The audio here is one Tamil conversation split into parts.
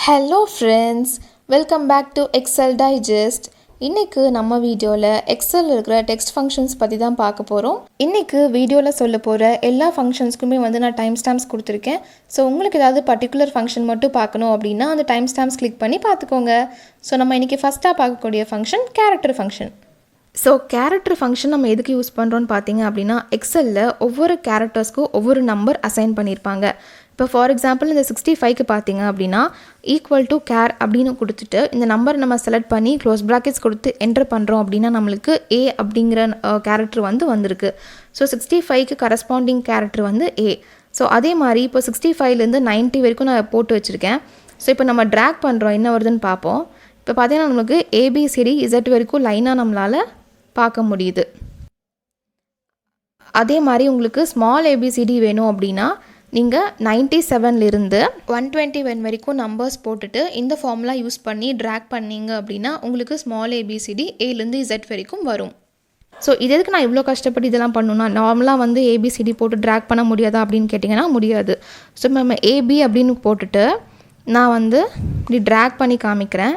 Hello friends, welcome back to Excel Digest. இன்னைக்கு நம்ம வீடியோவில் எக்ஸல் இருக்கிற டெக்ஸ்ட் ஃபங்க்ஷன்ஸ் பற்றி தான் பார்க்க போகிறோம். இன்னைக்கு வீடியோவில் சொல்ல போகிற எல்லா ஃபங்க்ஷன்ஸ்க்குமே நான் டைம் ஸ்டாம்ப்ஸ் கொடுத்துருக்கேன். ஸோ உங்களுக்கு ஏதாவது பர்டிகுலர் ஃபங்க்ஷன் மட்டும் பார்க்கணும் அப்படின்னா அந்த டைம் ஸ்டாம்ப்ஸ் கிளிக் பண்ணி பார்த்துக்கோங்க. ஸோ நம்ம இன்றைக்கி ஃபஸ்ட்டாக பார்க்கக்கூடிய function character function. So character function நம்ம எதுக்கு யூஸ் பண்ணுறோன்னு பார்த்தீங்க அப்படின்னா எக்ஸலில் ஒவ்வொரு கேரக்டர்ஸ்க்கும் ஒவ்வொரு நம்பர் அசைன் பண்ணியிருப்பாங்க. இப்போ ஃபார் எக்ஸாம்பிள் இந்த 65க்கு பார்த்தீங்க அப்படின்னா ஈக்குவல் டு கேர் அப்படின்னு கொடுத்துட்டு இந்த நம்பர் நம்ம செலக்ட் பண்ணி க்ளோஸ் ப்ராக்கெட்ஸ் கொடுத்து என்டர் பண்ணுறோம் அப்படின்னா நம்மளுக்கு ஏ அப்படிங்கிற கேரக்டர் வந்திருக்கு. ஸோ 65க்கு கரஸ்பாண்டிங் கேரக்டர் ஏ. ஸோ அதே மாதிரி இப்போ 65லேருந்து 90 வரைக்கும் நான் போட்டு வச்சுருக்கேன். ஸோ இப்போ நம்ம ட்ராக் பண்ணுறோம் என்ன வருதுன்னு பார்ப்போம். இப்போ பார்த்தீங்கன்னா நமக்கு ஏபிசிடி இசட் வரைக்கும் லைனாக நம்மளால் பார்க்க முடியுது. அதே மாதிரி உங்களுக்கு ஸ்மால் ஏபிசிடி வேணும் அப்படின்னா நீங்கள் 97லேருந்து 121 வரைக்கும் நம்பர்ஸ் போட்டுட்டு இந்த ஃபார்முலா யூஸ் பண்ணி ட்ராக் பண்ணிங்க அப்படின்னா உங்களுக்கு ஸ்மால் ஏபிசிடி ஏலேருந்து இசட் வரைக்கும் வரும். ஸோ இது எதுக்கு நான் இவ்வளோ கஷ்டப்பட்டு இதெல்லாம் பண்ணணும்னா நார்மலாக ஏபிசிடி போட்டு ட்ராக் பண்ண முடியாதா அப்படின்னு கேட்டிங்கன்னா முடியாது. ஸோ நம்ம ஏபி அப்படின்னு போட்டுட்டு நான் இப்படி ட்ராக் பண்ணி காமிக்கிறேன்.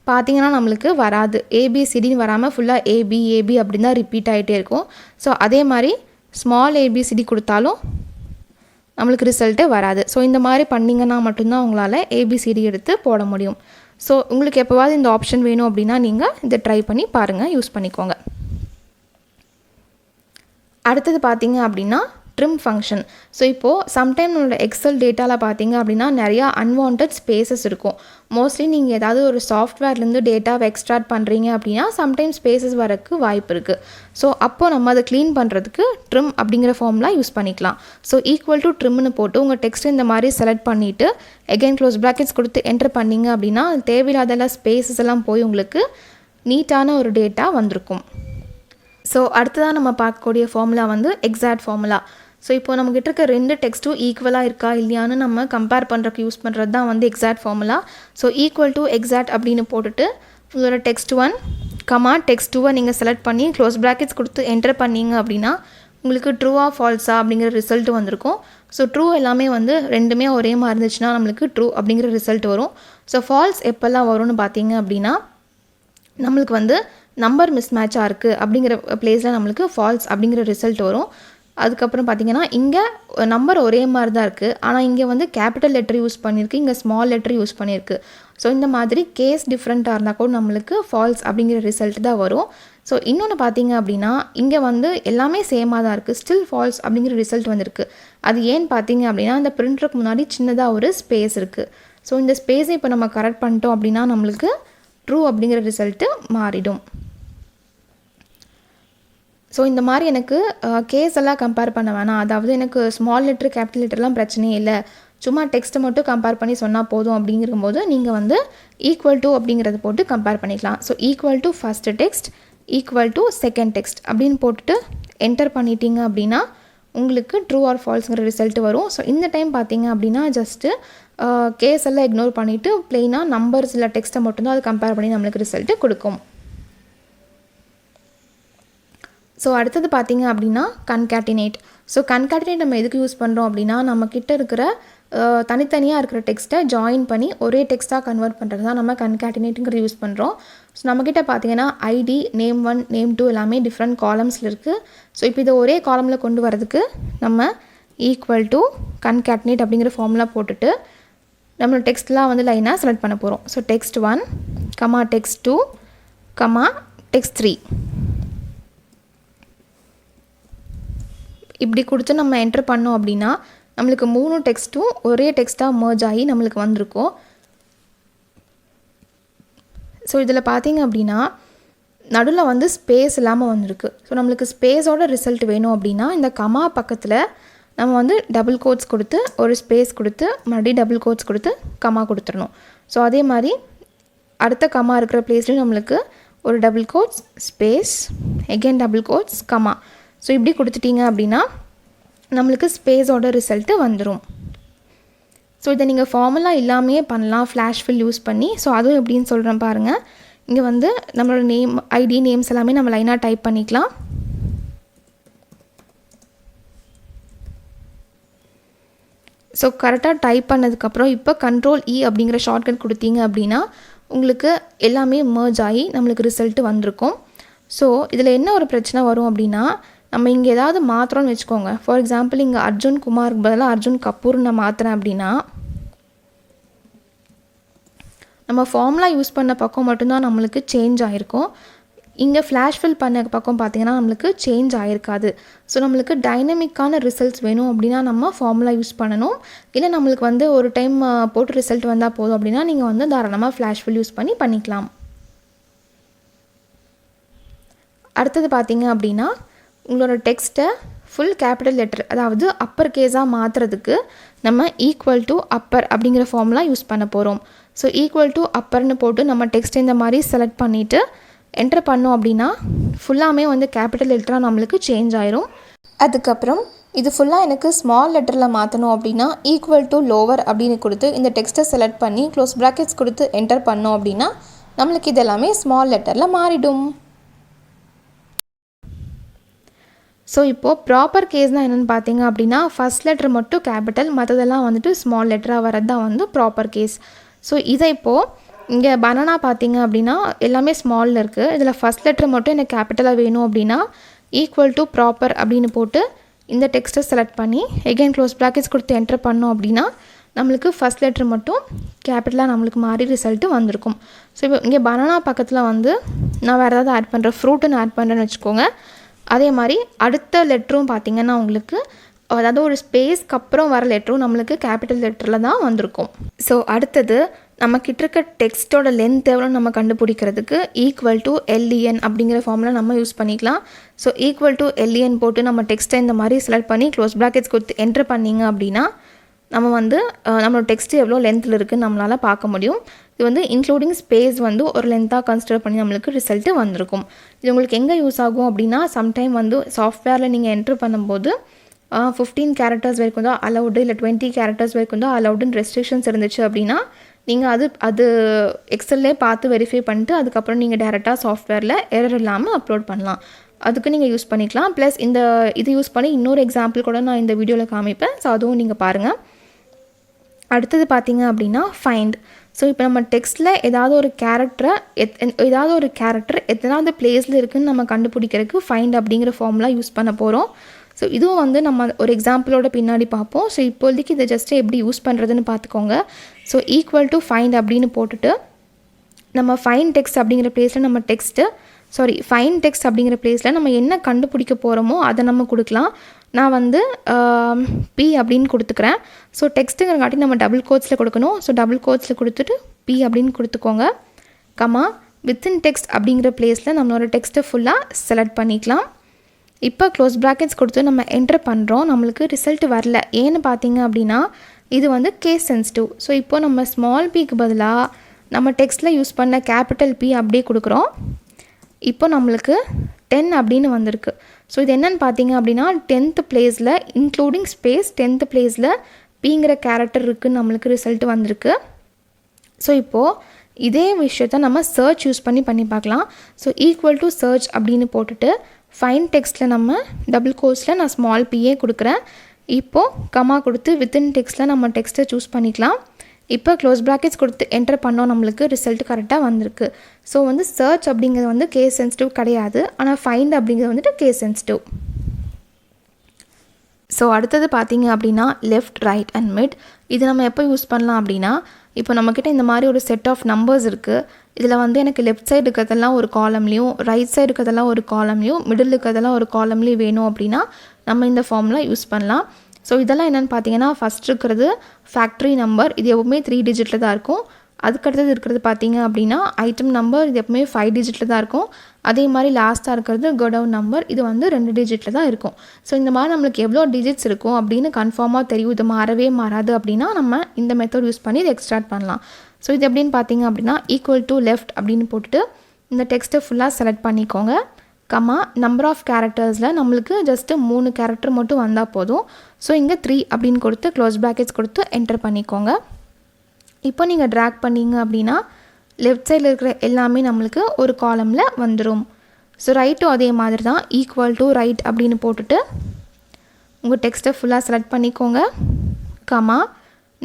பார்த்தீங்கன்னா நம்மளுக்கு வராது, ஏபிசிடின்னு வராமல் ஃபுல்லாக ஏபி ஏபி அப்படின்னு தான் ரிப்பீட் ஆகிட்டே இருக்கும். ஸோ அதே மாதிரி ஸ்மால் ஏபிசிடி கொடுத்தாலும் நம்மளுக்கு ரிசல்ட்டே வராது. ஸோ இந்த மாதிரி பண்ணிங்கன்னா மட்டும்தான் உங்களால் ஏபிசிடி எடுத்து போட முடியும். ஸோ உங்களுக்கு எப்போவாவது இந்த ஆப்ஷன் வேணும் அப்படின்னா நீங்கள் இதை ட்ரை பண்ணி பாருங்கள், யூஸ் பண்ணிக்கோங்க. அடுத்தது பார்த்தீங்க அப்படின்னா ட்ரிம் ஃபங்க்ஷன். ஸோ இப்போது சம்டைம் நம்மளோட எக்ஸல் டேட்டாவில் பார்த்தீங்க அப்படின்னா நிறையா அன்வான்ட் ஸ்பேசஸ் இருக்கும். மோஸ்ட்லி நீங்கள் ஏதாவது ஒரு சாஃப்ட்வேர்லேருந்து டேட்டாவை எக்ஸ்ட்ராக்ட் பண்ணுறீங்க அப்படின்னா சம்டைம் ஸ்பேசஸ் வரக்கு வாய்ப்பு இருக்குது. ஸோ அப்போது நம்ம அதை க்ளீன் பண்ணுறதுக்கு ட்ரிம் அப்படிங்கிற ஃபார்முலா யூஸ் பண்ணிக்கலாம். ஸோ ஈக்குவல் டு ட்ரிம்னு போட்டு உங்கள் டெக்ஸ்ட் இந்த மாதிரி செலக்ட் பண்ணிவிட்டு எகைன் க்ளோஸ் ப்ராக்கெட்ஸ் கொடுத்து என்டர் பண்ணிங்க அப்படின்னா தேவையில்லாத ஸ்பேசஸ் எல்லாம் போய் உங்களுக்கு நீட்டான ஒரு டேட்டா வந்திருக்கும். ஸோ அடுத்ததாக நம்ம பார்க்கக்கூடிய ஃபார்முலா எக்ஸாக்ட் ஃபார்முலா. ஸோ இப்போ நம்மக்கிட்ட இருக்க ரெண்டு டெக்ஸ்ட்டும் ஈக்குவலாக இருக்கா இல்லையான்னு நம்ம கம்பேர் பண்ணுறதுக்கு யூஸ் பண்ணுறது தான் exact formula. So equal to exact அப்படின்னு போட்டுட்டு உங்களோட டெக்ஸ்ட் 1 டெக்ஸ்ட் 2 நீங்கள் செலக்ட் பண்ணி க்ளோஸ் ப்ராக்கெட்ஸ் கொடுத்து என்டர் பண்ணிங்க அப்படின்னா உங்களுக்கு ட்ரூவா ஃபால்ஸா அப்படிங்கிற ரிசல்ட் வந்திருக்கும். ஸோ ட்ரூ எல்லாமே ரெண்டுமே ஒரே மாதிரி இருந்துச்சுன்னா நம்மளுக்கு ட்ரூ அப்படிங்கிற ரிசல்ட் வரும். ஸோ ஃபால்ஸ் எப்போல்லாம் வரும்னு பார்த்தீங்க அப்படின்னா நம்மளுக்கு நம்பர் மிஸ் மேட்சாக இருக்குது அப்படிங்கிற பிளேஸில் நம்மளுக்கு ஃபால்ஸ் அப்படிங்கிற ரிசல்ட் வரும். அதுக்கப்புறம் பார்த்தீங்கன்னா இங்கே நம்பர் ஒரே மாதிரி தான் இருக்குது, ஆனால் இங்கே கேபிட்டல் லெட்டர் யூஸ் பண்ணியிருக்கு, இங்கே ஸ்மால் லெட்டர் யூஸ் பண்ணியிருக்கு. ஸோ இந்த மாதிரி கேஸ் டிஃப்ரெண்ட்டாக இருந்தால் கூட நம்மளுக்கு ஃபால்ஸ் அப்படிங்கிற ரிசல்ட் தான் வரும். ஸோ இன்னொன்று பார்த்தீங்க அப்படின்னா இங்கே எல்லாமே சேமாக தான் இருக்குது, ஸ்டில் ஃபால்ஸ் அப்படிங்கிற ரிசல்ட் வந்திருக்கு. அது ஏன்னு பார்த்தீங்க அப்படின்னா இந்த பிரிண்டருக்கு முன்னாடி சின்னதாக ஒரு ஸ்பேஸ் இருக்குது. ஸோ இந்த ஸ்பேஸை இப்போ நம்ம கரெக்ட் பண்ணிட்டோம் அப்படின்னா நம்மளுக்கு ட்ரூ அப்படிங்கிற ரிசல்ட்டு மாறிடும். ஸோ இந்த மாதிரி எனக்கு கேஸ் எல்லாம் கம்பேர் பண்ண வேணாம், அதாவது எனக்கு ஸ்மால் லெட்ரு கேபிட்டல் லெட்டர்லாம் பிரச்சனையே இல்லை, சும்மா டெக்ஸ்ட்டை மட்டும் கம்பேர் பண்ணி சொன்னால் போதும் அப்படிங்கும்போது நீங்கள் ஈக்குவல் டு அப்படிங்கிறத போட்டு கம்பேர் பண்ணிக்கலாம். So equal to first text equal to second text அப்படின்னு போட்டுட்டு என்டர் பண்ணிட்டீங்க அப்படின்னா உங்களுக்கு ட்ரூ ஆர் ஃபால்ஸுங்கிற ரிசல்ட் வரும். ஸோ இந்த டைம் பார்த்தீங்க அப்படின்னா ஜஸ்ட்டு கேஸ் எல்லாம் இக்னோர் பண்ணிவிட்டு ப்ளெயினாக நம்பர்ஸ் இல்லை டெக்ஸ்ட்டை மட்டும்தான் அது கம்பேர் பண்ணி நம்மளுக்கு ரிசல்ட்டு கொடுக்கும். ஸோ அடுத்தது பார்த்தீங்க அப்படின்னா கன்காட்டினேட். ஸோ கன்காட்டினேட் நம்ம எதுக்கு யூஸ் பண்ணுறோம் அப்படின்னா நம்மக்கிட்ட இருக்கிற தனித்தனியாக இருக்கிற டெக்ஸ்ட்டை ஜாயின் பண்ணி ஒரே டெக்ஸ்ட்டாக கன்வெர்ட் பண்ணுறது தான் நம்ம கன்காட்டினேட்டுங்கிற யூஸ் பண்ணுறோம். ஸோ நம்மக்கிட்ட பார்த்தீங்கன்னா ஐடி நேம் 1 நேம் 2 எல்லாமே டிஃப்ரெண்ட் காலம்ஸில் இருக்குது. ஸோ இப்போ இதை ஒரே காலமில் கொண்டு வரதுக்கு நம்ம ஈக்குவல் டு கன்காட்டினேட் அப்படிங்கிற ஃபார்முலா போட்டுட்டு நம்மளோட டெக்ஸ்ட்லாம் லைனாக செலக்ட் பண்ண போகிறோம். ஸோ டெக்ஸ்ட் 1 டெக்ஸ்ட் 2 டெக்ஸ்ட் 3 இப்படி கொடுத்து நம்ம என்டர் பண்ணோம் அப்படின்னா நம்மளுக்கு 3 டெக்ஸ்ட்டும் ஒரே டெக்ஸ்ட்டாக மர்ஜ் ஆகி நம்மளுக்கு வந்திருக்கும். ஸோ இதில் பார்த்தீங்க அப்படின்னா நடுவில் ஸ்பேஸ் இல்லாமல் வந்திருக்கு. ஸோ நம்மளுக்கு ஸ்பேஸோட ரிசல்ட் வேணும் அப்படின்னா இந்த கமா பக்கத்தில் நம்ம டபுள் கோட்ஸ் கொடுத்து ஒரு ஸ்பேஸ் கொடுத்து மறுபடியும் டபுள் கோட்ஸ் கொடுத்து கமா கொடுத்துடணும். ஸோ அதே மாதிரி அடுத்த கமா இருக்கிற பிளேஸ்லையும் நம்மளுக்கு ஒரு double quotes space again double quotes comma. So இப்படி கொடுத்துட்டிங்க அப்படின்னா நம்மளுக்கு ஸ்பேஸோட ரிசல்ட்டு வந்துடும். ஸோ இதை நீங்கள் ஃபார்முலா இல்லாமையே பண்ணலாம் ஃப்ளாஷ் ஃபில் யூஸ் பண்ணி. ஸோ அதுவும் எப்படின்னு சொல்கிறேன் பாருங்கள். இங்கே நம்மளோட நேம் ஐடி நேம்ஸ் எல்லாமே நம்ம லைனாக டைப் பண்ணிக்கலாம். ஸோ கரெக்டாக டைப் பண்ணதுக்கப்புறம் இப்போ Ctrl+E அப்படிங்கிற ஷார்ட்கட் கொடுத்தீங்க அப்படின்னா உங்களுக்கு எல்லாமே மர்ஜ் ஆகி நம்மளுக்கு ரிசல்ட் வந்திருக்கும். ஸோ இதில் என்ன ஒரு பிரச்சனை வரும் அப்படின்னா, நம்ம இங்கே ஏதாவது மாத்திரம்னு வச்சுக்கோங்க. ஃபார் எக்ஸாம்பிள் இங்கே அர்ஜுன் குமாருக்கு பதிலாக அர்ஜுன் கபூர்னு நான் மாற்றுறேன் அப்படின்னா, நம்ம ஃபார்முலா யூஸ் பண்ண பக்கம் மட்டும்தான் நம்மளுக்கு சேஞ்ச் ஆகிருக்கும். இங்கே ஃப்ளாஷ் ஃபில் பண்ண பக்கம் பார்த்திங்கன்னா நம்மளுக்கு சேஞ்ச் ஆகிருக்காது. ஸோ நம்மளுக்கு டைனமிக்கான ரிசல்ட்ஸ் வேணும் அப்படின்னா நம்ம ஃபார்முலா யூஸ் பண்ணணும். இல்லை நம்மளுக்கு வந்து ஒரு டைம் போட்டு ரிசல்ட் வந்தால் போதும் அப்படின்னா நீங்கள் வந்து தாராளமாக ஃப்ளாஷ் ஃபில் யூஸ் பண்ணிக்கலாம். அடுத்தது பார்த்திங்க அப்படின்னா, உங்களோட டெக்ஸ்ட்டை ஃபுல் கேபிட்டல் லெட்டர் அதாவது அப்பர் கேஸாக மாற்றுறதுக்கு நம்ம ஈக்குவல் டு அப்பர் அப்படிங்கிற ஃபார்முலா யூஸ் பண்ண போகிறோம். ஸோ ஈக்குவல் டு அப்பர்னு போட்டு நம்ம டெக்ஸ்ட் இந்த மாதிரி செலக்ட் பண்ணிவிட்டு என்டர் பண்ணோம் அப்படின்னா ஃபுல்லாமே வந்து கேபிட்டல் லெட்டராக நம்மளுக்கு சேஞ்ச் ஆயிரும். அதுக்கப்புறம் இது ஃபுல்லாக எனக்கு ஸ்மால் லெட்டரில் மாற்றணும் அப்படின்னா ஈக்குவல் டு லோவர் அப்படின்னு கொடுத்து இந்த டெக்ஸ்ட்டை செலக்ட் பண்ணி க்ளோஸ் ப்ராக்கெட்ஸ் கொடுத்து என்டர் பண்ணோம் அப்படின்னா நம்மளுக்கு இது எல்லாமே ஸ்மால் லெட்டரில் மாறிடும். ஸோ இப்போது ப்ராப்பர் கேஸ்னால் என்னென்னு பார்த்தீங்க அப்படின்னா ஃபஸ்ட் லெட்டர் மட்டும் கேபிட்டல், மற்றதெல்லாம் வந்துட்டு ஸ்மால் லெட்டராக வரது தான் வந்து ப்ராப்பர் கேஸ். ஸோ இதை இப்போது இங்கே பனானா பார்த்தீங்க அப்படின்னா எல்லாமே ஸ்மாலில் இருக்குது. இதில் ஃபஸ்ட் லெட்டர் மட்டும் எனக்கு கேபிட்டலாக வேணும் அப்படின்னா ஈக்குவல் டு ப்ராப்பர் அப்படின்னு போட்டு இந்த டெக்ஸ்ட்டை செலக்ட் பண்ணி எகெயின் க்ளோஸ் ப்ராக்கெட்ஸ் கொடுத்து என்டர் பண்ணோம் அப்படின்னா நம்மளுக்கு ஃபஸ்ட் லெட்டர் மட்டும் கேபிட்டலாக நம்மளுக்கு மாறி ரிசல்ட்டு வந்திருக்கும். ஸோ இப்போ இங்கே பனானா பக்கத்தில் வந்து நான் வேறு ஏதாவது ஆட் பண்ணுறேன், ஃப்ரூட்டுன்னு ஆட் பண்ணுறேன்னு வச்சுக்கோங்க. அதே மாதிரி அடுத்த லெட்டரும் பார்த்திங்கன்னா உங்களுக்கு அதாவது ஒரு ஸ்பேஸ்க்கு அப்புறம் வர லெட்டரும் நம்மளுக்கு கேபிட்டல் லெட்டரில் தான் வந்திருக்கும். ஸோ அடுத்தது நம்மக்கிட்ட இருக்க டெக்ஸ்ட்டோட லென்த் எவ்வளோ நம்ம கண்டுபிடிக்கிறதுக்கு ஈக்குவல் டு LEN அப்படிங்கிற ஃபார்முலா நம்ம யூஸ் பண்ணிக்கலாம். ஸோ ஈக்குவல் டு LEN போட்டு நம்ம டெக்ஸ்ட்டை இந்த மாதிரி செலக்ட் பண்ணி க்ளோஸ் ப்ராக்கெட்ஸ் கொடுத்து என்டர் பண்ணிங்க அப்படின்னா நம்ம வந்து நம்மளோட டெக்ஸ்ட்டு எவ்வளோ லென்த்தில் இருக்குதுன்னு நம்மளால் பார்க்க முடியும். இது வந்து இன்க்ளூடிங் ஸ்பேஸ் வந்து ஒரு லென்த்தாக கன்சிடர் பண்ணி நம்மளுக்கு ரிசல்ட்டு வந்திருக்கும். இது உங்களுக்கு எங்கே யூஸ் ஆகும் அப்படின்னா சம்டைம் வந்து சாஃப்ட்வேரில் நீங்கள் என்ட்ரு பண்ணும்போது 15 கேரக்டர்ஸ் வரைக்கும் தான் அலவுடு, இல்லை 20 கேரக்டர்ஸ் வரைக்கும் தான் அலவுடுன்னு ரெஸ்ட்ரிக்ஷன்ஸ் இருந்துச்சு அப்படின்னா நீங்கள் அது எக்ஸல்லே பார்த்து வெரிஃபை பண்ணிட்டு அதுக்கப்புறம் நீங்கள் டேரெக்டாக சாஃப்ட்வேரில் எரர் இல்லாமல் அப்லோட் பண்ணலாம். அதுக்கு நீங்கள் யூஸ் பண்ணிக்கலாம். ப்ளஸ் இது யூஸ் பண்ணி இன்னொரு எக்ஸாம்பிள் கூட நான் இந்த வீடியோவில் காமிப்பேன். ஸோ அதுவும் நீங்கள் பாருங்கள். அடுத்தது பார்த்தீங்க அப்படின்னா ஃபைண்ட். ஸோ இப்போ நம்ம டெக்ஸ்ட்டில் ஏதாவது ஒரு கேரக்டர் எத்தனாவது பிளேஸில் இருக்குதுன்னு நம்ம கண்டுபிடிக்கிறதுக்கு ஃபைண்ட் அப்படிங்கிற ஃபார்முலா யூஸ் பண்ண போகிறோம். ஸோ இதுவும் வந்து நம்ம ஒரு எக்ஸாம்பிளோட பின்னாடி பார்ப்போம். ஸோ இப்போதைக்கு இதை ஜஸ்ட்டு எப்படி யூஸ் பண்ணுறதுன்னு பார்த்துக்கோங்க. ஸோ ஈக்குவல் டு ஃபைண்ட் அப்படின்னு போட்டுட்டு நம்ம ஃபைண்ட் டெக்ஸ்ட் அப்படிங்கிற பிளேஸில் ஃபைண்ட் டெக்ஸ்ட் அப்படிங்கிற பிளேஸில் நம்ம என்ன கண்டுபிடிக்க போகிறோமோ அதை நம்ம கொடுக்கலாம். நான் வந்து P அப்படின்னு கொடுத்துக்கிறேன். ஸோ டெக்ஸ்ட்டுங்கிறங்காட்டி நம்ம டபுள் கோட்ஸில் கொடுக்கணும். ஸோ டபுள் கோட்ஸில் கொடுத்துட்டு P அப்படின்னு கொடுத்துக்கோங்க. கமா வித்தின் டெக்ஸ்ட் அப்படிங்கிற பிளேஸில் நம்மளோட டெக்ஸ்ட்டை ஃபுல்லாக செலக்ட் பண்ணிக்கலாம். இப்போ க்ளோஸ் ப்ராக்கெட்ஸ் கொடுத்து நம்ம என்டர் பண்ணுறோம். நம்மளுக்கு ரிசல்ட் வரல. ஏன்னு பார்த்தீங்க அப்படின்னா இது வந்து கேஸ் சென்சிட்டிவ். ஸோ இப்போ நம்ம ஸ்மால் பிக்கு பதிலாக நம்ம டெக்ஸ்ட்டில் யூஸ் பண்ண கேபிட்டல் P அப்படியே கொடுக்குறோம். இப்போ நம்மளுக்கு 10 அப்படின்னு வந்திருக்கு. ஸோ இது என்னென்னு பார்த்தீங்க அப்படின்னா 10th பிளேஸில் இன்க்ளூடிங் ஸ்பேஸ் 10th பிளேஸில் Pங்கிற கேரக்டர் இருக்குதுன்னு நம்மளுக்கு ரிசல்ட் வந்திருக்கு. ஸோ இப்போது இதே விஷயத்த நம்ம சர்ச் யூஸ் பண்ணி பார்க்கலாம். ஸோ ஈக்குவல் டு சர்ச் அப்படின்னு போட்டுட்டு ஃபைண்ட் டெக்ஸ்ட்டில் நம்ம டபுள் கோட்ஸில் நான் ஸ்மால் P கொடுக்குறேன். இப்போது கமா கொடுத்து வித்தின் டெக்ஸ்ட்டில் நம்ம டெக்ஸ்ட்டை சூஸ் பண்ணிக்கலாம். இப்போ க்ளோஸ் ப்ராக்கெட்ஸ் கொடுத்து என்டர் பண்ணோம், நம்மளுக்கு ரிசல்ட் கரெக்டாக வந்திருக்கு. ஸோ வந்து சர்ச் அப்படிங்கிறது வந்து கேஸ் சென்சிட்டிவ் கிடையாது, ஆனால் ஃபைண்ட் அப்படிங்கிறது வந்துட்டு கேஸ் சென்சிட்டிவ். ஸோ அடுத்தது பார்த்தீங்க அப்படின்னா லெஃப்ட், ரைட் அண்ட் மிட். இது நம்ம எப்போ யூஸ் பண்ணலாம் அப்படின்னா இப்போ நம்மக்கிட்ட இந்த மாதிரி ஒரு செட் ஆஃப் நம்பர்ஸ் இருக்குது. இதில் வந்து எனக்கு லெஃப்ட் சைடு இருக்கிறதெல்லாம் ஒரு காலம்லேயும், ரைட் சைடு இருக்கிறதெல்லாம் ஒரு காலம்லேயும், மிடில் இருக்கிறதெல்லாம் ஒரு காலம்லேயும் வேணும் அப்படின்னா நம்ம இந்த ஃபார்முலா யூஸ் பண்ணலாம். ஸோ இதெல்லாம் என்னென்னு பார்த்தீங்கன்னா ஃபஸ்ட் இருக்கிறது ஃபேக்ட்ரி நம்பர், இது எப்பவுமே 3 டிஜிட்டில் தான் இருக்கும். அதுக்கடுத்தது இருக்கிறது பார்த்தீங்க அப்படின்னா ஐட்டம் நம்பர், இது எப்பவுமே 5 டிஜிட்டில் தான் இருக்கும். அதே மாதிரி லாஸ்ட்டாக இருக்கிறது கோடவுன் நம்பர், இது வந்து 2 டிஜிட்டில் தான் இருக்கும். ஸோ இந்த மாதிரி நம்மளுக்கு எவ்வளோ டிஜிட்ஸ் இருக்கும் அப்படின்னு கன்ஃபார்மாக தெரியும். இது மாறவே மாறாது அப்படின்னா நம்ம இந்த மெத்தட் யூஸ் பண்ணி இதை எக்ஸ்ட்ராக்ட் பண்ணலாம். ஸோ இது எப்படின்னு பார்த்தீங்க அப்படின்னா ஈக்குவல் டு லெஃப்ட் அப்படின்னு போட்டுட்டு இந்த டெக்ஸ்ட்டை ஃபுல்லாக செலக்ட் பண்ணிக்கோங்க. கமா நம்பர் ஆஃப் கேரக்டர்ஸில் நம்மளுக்கு ஜஸ்ட்டு 3 கேரக்டர் மட்டும் வந்தால் போதும். ஸோ இங்கே 3 அப்படின்னு கொடுத்து க்ளோஸ் ப்ராக்கெட்ஸ் கொடுத்து என்டர் பண்ணிக்கோங்க. இப்போ நீங்கள் ட்ராக் பண்ணிங்க அப்படின்னா லெஃப்ட் சைடில் இருக்கிற எல்லாமே நம்மளுக்கு ஒரு காலமில் வந்துடும். ஸோ ரைட்டும் அதே மாதிரி தான், ஈக்குவல் டு ரைட் அப்படின்னு போட்டுட்டு உங்கள் டெக்ஸ்ட்டை ஃபுல்லாக செலக்ட் பண்ணிக்கோங்க. கமா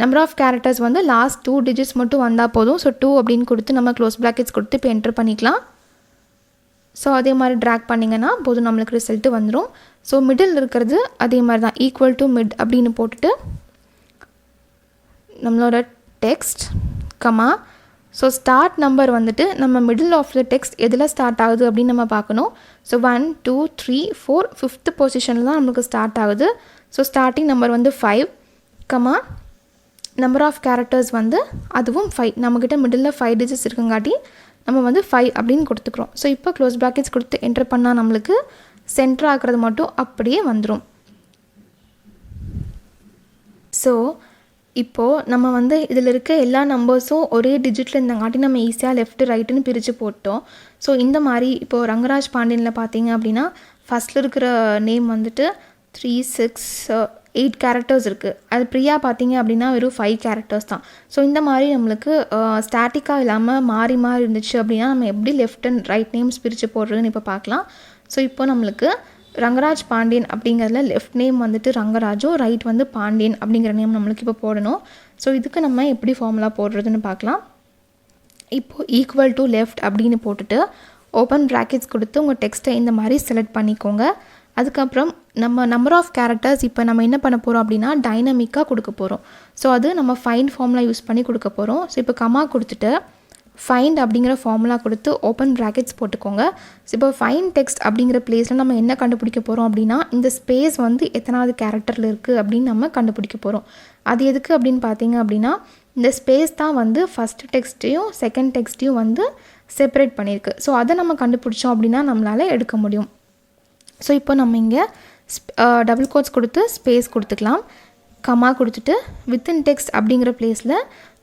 நம்பர் ஆஃப் கேரக்டர்ஸ் வந்து லாஸ்ட் 2 டிஜிட்ஸ் மட்டும் வந்தால் போதும். ஸோ 2 அப்படின்னு கொடுத்து நம்ம க்ளோஸ் ப்ராக்கெட்ஸ் கொடுத்து இப்போ என்டர் பண்ணிக்கலாம். ஸோ அதே மாதிரி ட்ராக் பண்ணிங்கன்னா போதும், நம்மளுக்கு ரிசல்ட்டு வந்துடும். ஸோ மிடில் இருக்கிறது அதே மாதிரி தான், ஈக்குவல் டு மிட் அப்படின்னு போட்டுட்டு நம்மளோட text comma so start number வந்துட்டு நம்ம மிடில் ஆஃப் த டெக்ஸ்ட் எதில் ஸ்டார்ட் ஆகுது அப்படின்னு நம்ம பார்க்கணும். ஸோ 1 2 3 4 5th பொசிஷனில் தான் நம்மளுக்கு ஸ்டார்ட் ஆகுது. ஸோ ஸ்டார்டிங் நம்பர் வந்து 5 கமா நம்பர் ஆஃப் கேரக்டர்ஸ் வந்து அதுவும் 5. நம்மக்கிட்ட மிடில் 5 டிஜிட்ஸ் இருக்குங்காட்டி நம்ம வந்து 5 அப்படின்னு கொடுத்துக்கிறோம். ஸோ இப்போ க்ளோஸ் ப்ராக்கெட்ஸ் கொடுத்து என்டர் பண்ணால் நம்மளுக்கு சென்டர் ஆகிறது மட்டும் அப்படியே வந்துடும். ஸோ இப்போது நம்ம வந்து இதில் இருக்க எல்லா நம்பர்ஸும் ஒரே டிஜிட்டில் இருந்தங்காட்டி நம்ம ஈஸியாக லெஃப்ட்டு ரைட்டுன்னு பிரித்து போட்டோம். ஸோ இந்த மாதிரி இப்போது ரங்கராஜ் பாண்டியனில் பார்த்தீங்க அப்படின்னா ஃபஸ்ட்டில் இருக்கிற நேம் வந்துட்டு 3 6 8 கேரக்டர்ஸ் இருக்குது. அது பிரியா பார்த்தீங்க அப்படின்னா வெறும் 5 கேரக்டர்ஸ் தான். ஸோ இந்த மாதிரி நம்மளுக்கு ஸ்டாட்டிக்காக இல்லாமல் மாறி மாறி இருந்துச்சு அப்படின்னா நம்ம எப்படி லெஃப்ட் அண்ட் ரைட் நேம்ஸ் பிரித்து போடுறதுன்னு இப்போ பார்க்கலாம். ஸோ இப்போ நம்மளுக்கு ரங்கராஜ் பாண்டியன் அப்படிங்கிறதுல லெஃப்ட் நேம் வந்துட்டு ரங்கராஜும் ரைட் வந்து பாண்டியன் அப்படிங்கிற நேம் நம்மளுக்கு இப்போ போடணும். ஸோ இதுக்கு நம்ம எப்படி ஃபார்முலா போடுறதுன்னு பார்க்கலாம். இப்போது ஈக்குவல் டு லெஃப்ட் அப்படின்னு போட்டுட்டு ஓப்பன் ப்ராக்கெட்ஸ் கொடுத்து உங்கள் டெக்ஸ்ட்டை இந்த மாதிரி செலக்ட் பண்ணிக்கோங்க. அதுக்கப்புறம் நம்ம நம்பர் ஆஃப் கேரக்டர்ஸ் இப்போ நம்ம என்ன பண்ண போகிறோம் அப்படின்னா டைனமிக்காக கொடுக்க போகிறோம். ஸோ அது நம்ம ஃபைண்ட் ஃபார்முலா யூஸ் பண்ணி கொடுக்க போகிறோம். ஸோ இப்போ கமா கொடுத்துட்டு ஃபைண்ட் அப்படிங்கிற ஃபார்முலா கொடுத்து ஓப்பன் ப்ராக்கெட்ஸ் போட்டுக்கோங்க. ஸோ இப்போ ஃபைண்ட் டெக்ஸ்ட் அப்படிங்கிற பிளேஸில் நம்ம என்ன கண்டுபிடிக்க போகிறோம் அப்படின்னா இந்த ஸ்பேஸ் வந்து எத்தனாவது கேரக்டரில் இருக்குது அப்படின்னு நம்ம கண்டுபிடிக்க போகிறோம். அது எதுக்கு அப்படின்னு பார்த்தீங்க அப்படின்னா இந்த ஸ்பேஸ் தான் வந்து ஃபஸ்ட் டெக்ஸ்ட்டையும் செகண்ட் டெக்ஸ்ட்டையும் வந்து செப்பரேட் பண்ணியிருக்கு. ஸோ அதை நம்ம கண்டுபிடிச்சோம் அப்படின்னா நம்மளால் எடுக்க முடியும். ஸோ இப்போ நம்ம இங்கே டபுள் கோட்ஸ் கொடுத்து ஸ்பேஸ் கொடுத்துக்கலாம். கமா கொடுத்துட்டு வித்தின் டெக்ஸ்ட் அப்படிங்கிற பிளேஸில்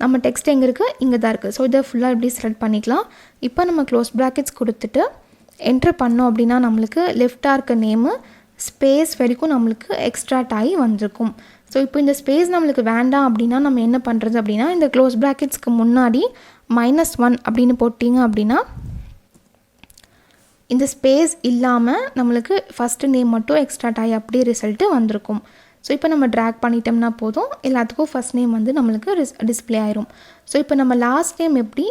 நம்ம டெக்ஸ்ட் எங்கே இருக்குது, இங்கே தான் இருக்குது. ஸோ இதை ஃபுல்லாக இப்படி செலக்ட் பண்ணிக்கலாம். இப்போ நம்ம க்ளோஸ் ப்ராக்கெட்ஸ் கொடுத்துட்டு என்ட்ரு பண்ணோம் அப்படின்னா நம்மளுக்கு லெஃப்டாக இருக்க நேமு ஸ்பேஸ் வரைக்கும் நம்மளுக்கு எக்ஸ்ட்ராக்ட் ஆகி வந்திருக்கும். ஸோ இப்போ இந்த ஸ்பேஸ் நம்மளுக்கு வேண்டாம் அப்படின்னா நம்ம என்ன பண்ணுறது அப்படின்னா இந்த க்ளோஸ் ப்ராக்கெட்ஸ்க்கு முன்னாடி -1 அப்படின்னு போட்டிங்க அப்படின்னா இந்த ஸ்பேஸ் இல்லாமல் நம்மளுக்கு ஃபஸ்ட்டு நேம் மட்டும் எக்ஸ்ட்ராக்ட் ஆகி அப்படியே ரிசல்ட்டு வந்திருக்கும். ஸோ இப்போ நம்ம ட்ராக் பண்ணிட்டோம்னா போதும், எல்லாத்துக்கும் ஃபஸ்ட் நேம் வந்து நம்மளுக்கு டிஸ்பிளே ஆயிரும். ஸோ இப்போ நம்ம லாஸ்ட் நேம் எப்படி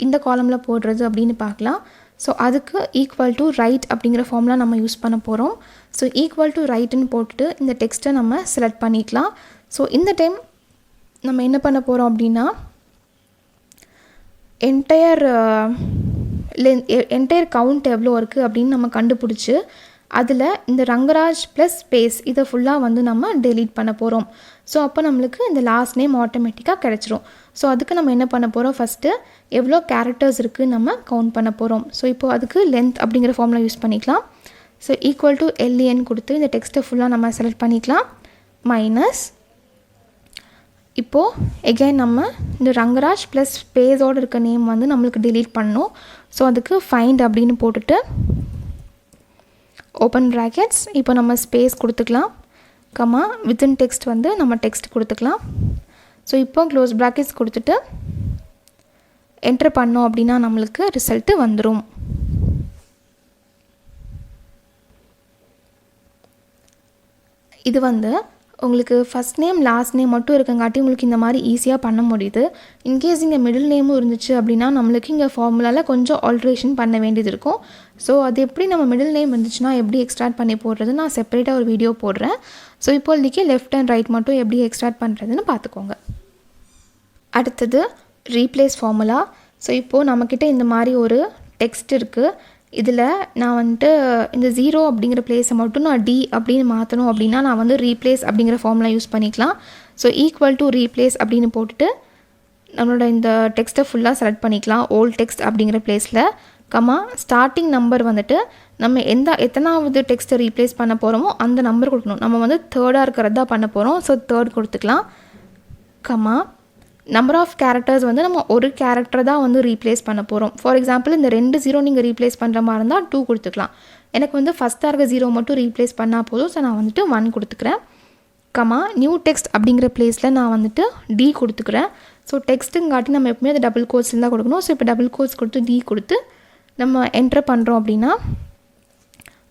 இந்த காலமில் போடுறது அப்படின்னு பார்க்கலாம். ஸோ அதுக்கு ஈக்குவல் டு ரைட் அப்படிங்கிற ஃபார்முலா நம்ம யூஸ் பண்ண போகிறோம். ஸோ ஈக்குவல் டு ரைட்டுன்னு போட்டுட்டு இந்த டெக்ஸ்ட்டை நம்ம செலக்ட் பண்ணிக்கலாம். ஸோ இந்த டைம் நம்ம என்ன பண்ண போகிறோம் அப்படின்னா என்டையர் கவுண்ட் எவ்வளோ இருக்குது அப்படின்னு நம்ம கண்டுபிடிச்சி அதில் இந்த ரங்கராஜ் ப்ளஸ் ஸ்பேஸ் இதை ஃபுல்லாக வந்து நம்ம டெலீட் பண்ண போகிறோம். ஸோ அப்போ நம்மளுக்கு இந்த லாஸ்ட் நேம் ஆட்டோமேட்டிக்காக கிடச்சிரும். ஸோ அதுக்கு நம்ம என்ன பண்ண போகிறோம், ஃபஸ்ட்டு எவ்வளோ கேரக்டர்ஸ் இருக்குது நம்ம கவுண்ட் பண்ண போகிறோம். ஸோ இப்போது அதுக்கு லென்த் அப்படிங்கிற ஃபார்முலா யூஸ் பண்ணிக்கலாம். ஸோ ஈக்குவல் டு LN கொடுத்து இந்த டெக்ஸ்ட்டை ஃபுல்லாக நம்ம செலக்ட் பண்ணிக்கலாம். மைனஸ் இப்போது எகைன் நம்ம இந்த ரங்கராஜ் ப்ளஸ் ஸ்பேஸோடு இருக்க நேம் வந்து நம்மளுக்கு டெலீட் பண்ணணும். ஸோ அதுக்கு ஃபைண்ட் அப்படின்னு போட்டுட்டு ஓப்பன் ப்ராக்கெட்ஸ் இப்போ நம்ம ஸ்பேஸ் கொடுத்துக்கலாம். கமா வித்தின் டெக்ஸ்ட் வந்து நம்ம டெக்ஸ்ட் கொடுத்துக்கலாம். ஸோ இப்போ க்ளோஸ் ப்ராக்கெட்ஸ் கொடுத்துட்டு என்ட்ரு பண்ணோம் அப்படின்னா நம்மளுக்கு ரிசல்ட்டு வந்துடும். இது வந்து உங்களுக்கு ஃபஸ்ட் நேம் லாஸ்ட் நேம் மட்டும் இருக்கங்காட்டி உங்களுக்கு இந்த மாதிரி ஈஸியாக பண்ண முடியுது. இன்கேஸ் இங்கே மிடில் நேமும் இருந்துச்சு அப்படின்னா நம்மளுக்கு இங்கே ஃபார்முலாவில் கொஞ்சம் ஆல்ட்ரேஷன் பண்ண வேண்டியது இருக்கும். ஸோ அது எப்படி நம்ம மிடில் நேம் இருந்துச்சுன்னா எப்படி எக்ஸ்ட்ராக்ட் பண்ணி போடுறது நான் செப்பரேட்டாக ஒரு வீடியோ போடுறேன். ஸோ இப்போதைக்கு லெஃப்ட் அண்ட் ரைட் மட்டும் எப்படி எக்ஸ்ட்ராக்ட் பண்ணுறதுன்னு பார்த்துக்கோங்க. அடுத்தது ரீப்ளேஸ் ஃபார்முலா. ஸோ இப்போது நம்மக்கிட்ட இந்த மாதிரி ஒரு டெக்ஸ்ட் இருக்குது. இதில் நான் வந்துட்டு இந்த 0 அப்படிங்கிற பிளேஸை மட்டும் நான் D அப்படின்னு மாற்றணும் அப்படின்னா நான் வந்து ரீப்ளேஸ் அப்படிங்கிற ஃபார்முலா யூஸ் பண்ணிக்கலாம். ஸோ ஈக்குவல் டு ரீப்ளேஸ் அப்படின்னு போட்டுட்டு நம்மளோட இந்த டெக்ஸ்ட்டை ஃபுல்லாக செலக்ட் பண்ணிக்கலாம். ஓல்ட் டெக்ஸ்ட் அப்படிங்கிற பிளேஸில் கமா ஸ்டார்டிங் நம்பர் வந்துட்டு நம்ம எத்தனாவது டெக்ஸ்ட்டை ரீப்ளேஸ் பண்ண போகிறோமோ அந்த நம்பர் கொடுக்கணும். நம்ம வந்து தேர்டாக இருக்கிறது தான் பண்ண போகிறோம். ஸோ தேர்ட் கொடுத்துக்கலாம். கமா நம்பர் ஆஃப் கேரக்டர்ஸ் வந்து நம்ம ஒரு கேரக்டர் தான் வந்து ரீப்ளேஸ் பண்ண போகிறோம். ஃபார் எக்ஸாம்பிள் இந்த 2 0 நீங்கள் ரீப்ளேஸ் பண்ணுற மாதிரி இருந்தால் 2 கொடுத்துக்கலாம். எனக்கு வந்து ஃபஸ்ட்டாக இருக்க 0 மட்டும் ரீப்ளேஸ் பண்ணால் போதும். ஸோ நான் வந்துட்டு 1 கொடுத்துக்கிறேன். கமா நியூ டெக்ஸ்ட் அப்படிங்கிற பிளேஸில் நான் வந்துட்டு D கொடுத்துக்கிறேன். ஸோ டெக்ஸ்ட்டுங்காட்டி நம்ம எப்பவுமே அது டபுள் கோட்ஸ் தான் கொடுக்கணும். ஸோ இப்போ டபுள் கோட்ஸ் கொடுத்து D கொடுத்து நம்ம என்ட்ரு பண்ணுறோம் அப்படின்னா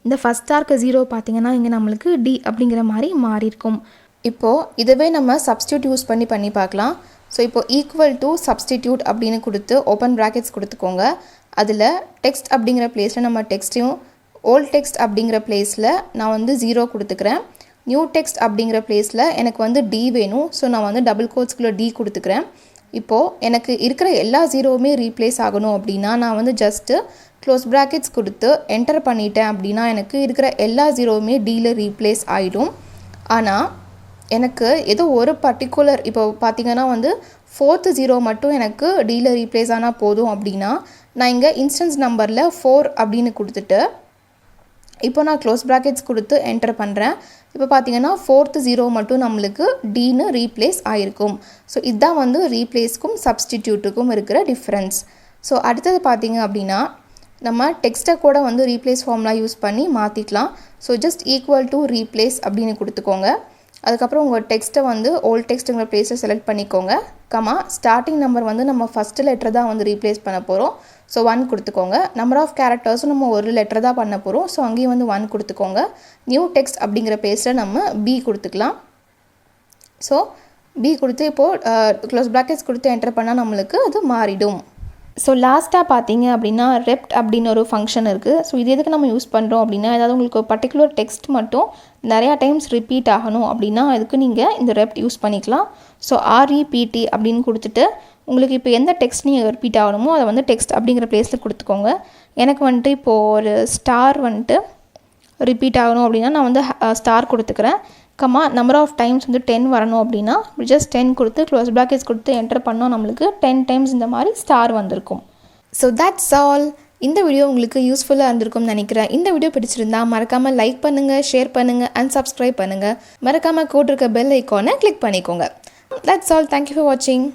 இந்த ஃபஸ்ட்டாக இருக்க 0 பார்த்திங்கன்னா இங்கே நம்மளுக்கு D அப்படிங்கிற மாதிரி மாறி இருக்கும். இப்போது இதுவே நம்ம சப்ஸ்டியூட் யூஸ் பண்ணி பார்க்கலாம். ஸோ இப்போது ஈக்குவல் டு சப்ஸ்டிடியூட் அப்படின்னு கொடுத்து ஓப்பன் ப்ராக்கெட்ஸ் கொடுத்துக்கோங்க. அதில் டெக்ஸ்ட் அப்படிங்கிற பிளேஸில் நம்ம டெக்ஸ்ட்டையும், ஓல்ட் டெக்ஸ்ட் அப்படிங்கிற பிளேஸில் நான் வந்து 0 கொடுத்துக்கிறேன். நியூ டெக்ஸ்ட் அப்படிங்கிற பிளேஸில் எனக்கு வந்து D வேணும். ஸோ நான் வந்து டபுள் கோட்ஸ்குள்ளே D கொடுத்துக்கிறேன். இப்போது எனக்கு இருக்கிற எல்லா ஜீரோவுமே ரீப்ளேஸ் ஆகணும் அப்படின்னா நான் வந்து ஜஸ்ட்டு க்ளோஸ் ப்ராக்கெட்ஸ் கொடுத்து என்டர் பண்ணிட்டேன் அப்படின்னா எனக்கு இருக்கிற எல்லா ஜீரோவுமே Dயில் ரீப்ளேஸ் ஆகிடும். ஆனால் எனக்கு ஏதோ ஒரு பர்டிகுலர் இப்போ பார்த்திங்கன்னா வந்து 4th 0 மட்டும் எனக்கு Dயில் ரீப்ளேஸ் ஆனால் போதும் அப்படின்னா நான் இங்கே இன்ஸ்டன்ஸ் நம்பரில் 4 அப்படின்னு கொடுத்துட்டு இப்போ நான் க்ளோஸ் ப்ராக்கெட்ஸ் கொடுத்து என்டர் பண்ணுறேன். இப்போ பார்த்தீங்கன்னா 4th 0 மட்டும் நம்மளுக்கு Dன்னு ரீப்ளேஸ் ஆகிருக்கும். ஸோ இதுதான் வந்து ரீப்ளேஸ்க்கும் சப்ஸ்டிடியூட்டுக்கும் இருக்கிற டிஃப்ரென்ஸ். ஸோ அடுத்தது பார்த்தீங்க அப்படின்னா நம்ம டெக்ஸ்ட்டை கூட வந்து ரீப்ளேஸ் ஃபார்முலா யூஸ் பண்ணி மாற்றிக்கலாம். So just equal to replace அப்படின்னு கொடுத்துக்கோங்க. அதுக்கப்புறம் உங்கள் டெக்ஸ்ட்டை வந்து ஓல்ட் டெக்ஸ்ட்டுங்கிற பிளேஸை செலக்ட் பண்ணிக்கோங்க. ஸ்டார்டிங் நம்பர் வந்து நம்ம ஃபஸ்ட்டு லெட்டர் தான் வந்து ரீப்ளேஸ் பண்ண போகிறோம். ஸோ 1 கொடுத்துக்கோங்க. நம்பர் ஆஃப் கேரக்டர்ஸும் நம்ம ஒரு லெட்டர் தான் பண்ண போகிறோம். ஸோ அங்கேயும் வந்து 1 கொடுத்துக்கோங்க. நியூ டெக்ஸ்ட் அப்படிங்கிற பிளேஸில் நம்ம B கொடுத்துக்கலாம். ஸோ B கொடுத்து இப்போது க்ளோஸ் ப்ராக்கெட்ஸ் கொடுத்து என்டர் பண்ணால் நம்மளுக்கு அது மாறிடும். ஸோ லாஸ்ட்டாக பார்த்தீங்க அப்படின்னா ரெப்ட் அப்படின்னு ஒரு ஃபங்க்ஷன் இருக்குது. ஸோ இது எதுக்கு நம்ம யூஸ் பண்ணுறோம் அப்படின்னா ஏதாவது உங்களுக்கு ஒரு பர்டிகுலர் டெக்ஸ்ட் மட்டும் நிறையா டைம்ஸ் ரிப்பீட் ஆகணும் அப்படின்னா அதுக்கு நீங்கள் இந்த ரெப்ட் யூஸ் பண்ணிக்கலாம். ஸோ REPT அப்படின்னு கொடுத்துட்டு உங்களுக்கு இப்போ எந்த டெக்ஸ்ட் நீங்கள் ரிப்பீட் ஆகணுமோ அதை வந்து டெக்ஸ்ட் அப்படிங்கிற பிளேஸில் கொடுத்துக்கோங்க. எனக்கு வந்துட்டு இப்போது ஒரு ஸ்டார் வந்துட்டு ரிப்பீட் ஆகணும் அப்படின்னா நான் வந்து ஸ்டார் கொடுத்துக்கிறேன். நம்பர் ஆஃப் டைம்ஸ் வந்து 10 வரணும் அப்படின்னா ஜஸ்ட் 10 கொடுத்து க்ளோஸ் ப்ராக்கெட்ஸ் கொடுத்து என்டர் பண்ணோம் நம்மளுக்கு 10 டைம்ஸ் இந்த மாதிரி ஸ்டார் வந்திருக்கும். So that's all. இந்த வீடியோ உங்களுக்கு யூஸ்ஃபுல்லாக இருந்திருக்கும்னு நினைக்கிறேன். இந்த வீடியோ பிடிச்சிருந்தா மறக்காமல் லைக் பண்ணுங்கள், ஷேர் பண்ணுங்கள் அண்ட் சப்ஸ்கிரைப் பண்ணுங்கள். மறக்காமல் கூட இருக்க பெல் ஐக்கானை கிளிக் பண்ணிக்கோங்க. That's all. தேங்க்யூ ஃபார் வாட்சிங்.